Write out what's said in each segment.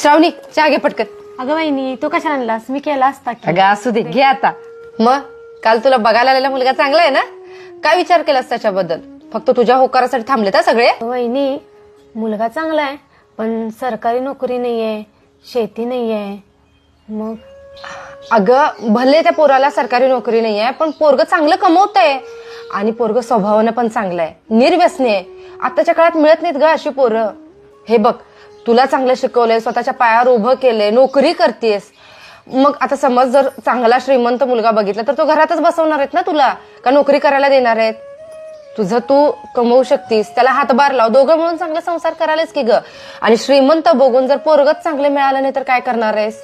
श्रावणी चहा घे पटकन. अगं वहिनी तू कशा आणलास? मी केला असता की. अगं असू दे, घे आता. मग काल तुला बघायला आलेला मुलगा चांगला आहे ना? काय विचार केलास त्याच्याबद्दल? फक्त तुझ्या होकारासाठी थांबले का सगळे? वहिनी मुलगा चांगला आहे पण सरकारी नोकरी नाहीये, शेती नाहीये. मग अगं भले त्या पोराला सरकारी नोकरी नाहीये पण पोरग चांगलं कमवतंय आणि पोरग स्वभावानं पण चांगलं आहे, निर्व्यसनी आहे. आताच्या काळात मिळत नाहीत ग अशी पोरं. हे बघ, तुला चांगलं शिकवलंय, स्वतःच्या पायावर उभं केलंय, नोकरी करतेस. मग आता समज जर चांगला श्रीमंत मुलगा बघितला तर तो घरातच बसवणार आहेत ना तुला, का नोकरी करायला देणार आहेत? तुझं तू कमवू शकतीस, त्याला हातभार लाव, दोघं मिळून चांगला संसार करायलाच की ग. आणि श्रीमंत बघून जर पोरगच चांगले मिळालं नाही तर काय करणार आहेस?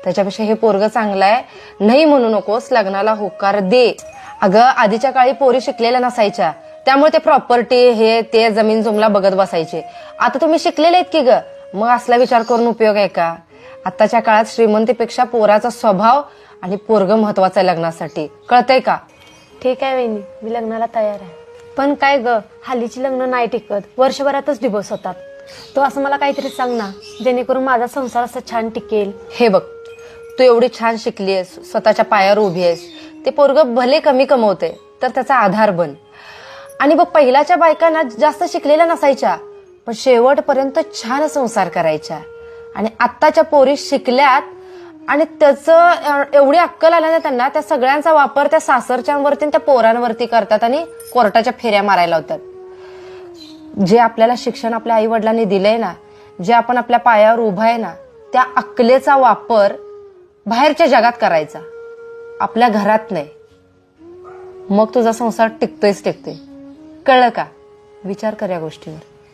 त्याच्यापेक्षा हे पोरग चांगलं आहे, नाही म्हणू नकोस, लग्नाला होकार दे. अगं आधीच्या काळी पोरी शिकलेल्या नसायच्या, त्यामुळे ते प्रॉपर्टी हे ते जमीन जुमला बघत बसायचे. आता तुम्ही शिकलेले आहेत की ग, मग असला विचार करून उपयोग आहे का? आताच्या काळात श्रीमंतीपेक्षा पोराचा स्वभाव आणि पोरग महत्वाचा आहे लग्नासाठी, कळतंय का? ठीक आहे वहिनी, मी लग्नाला तयार आहे. पण काय ग, हल्लीची लग्न नाही टिकत, वर्षभरातच डिवोर्स होतात. तो असं मला काहीतरी सांग ना, जेणेकरून माझा संसार असा छान टिकेल. हे बघ, तू एवढी छान शिकली आहेस, स्वतःच्या पायावर उभी आहेस, ते पोरग भले कमी कमवते तर त्याचा आधार बन. आणि बघ, पहिल्याच्या बायकांना जास्त शिकलेल्या नसायच्या पण शेवटपर्यंत छान संसार करायच्या. आणि आत्ताच्या पोरी शिकल्यात आणि त्याचं एवढी अक्कल आल्या ना त्यांना, त्या सगळ्यांचा वापर त्या सासरच्यांवरती त्या पोरांवरती करतात आणि कोर्टाच्या फेऱ्या मारायला होतात. जे आपल्याला शिक्षण आपल्या आई वडिलांनी दिलंय ना, जे आपण आपल्या पायावर उभा आहे ना, त्या अक्कलेचा वापर बाहेरच्या जगात करायचा, आपल्या घरात नाही. मग तुझा संसार टिकतोय. कळलं का? विचार कर या गोष्टीवर.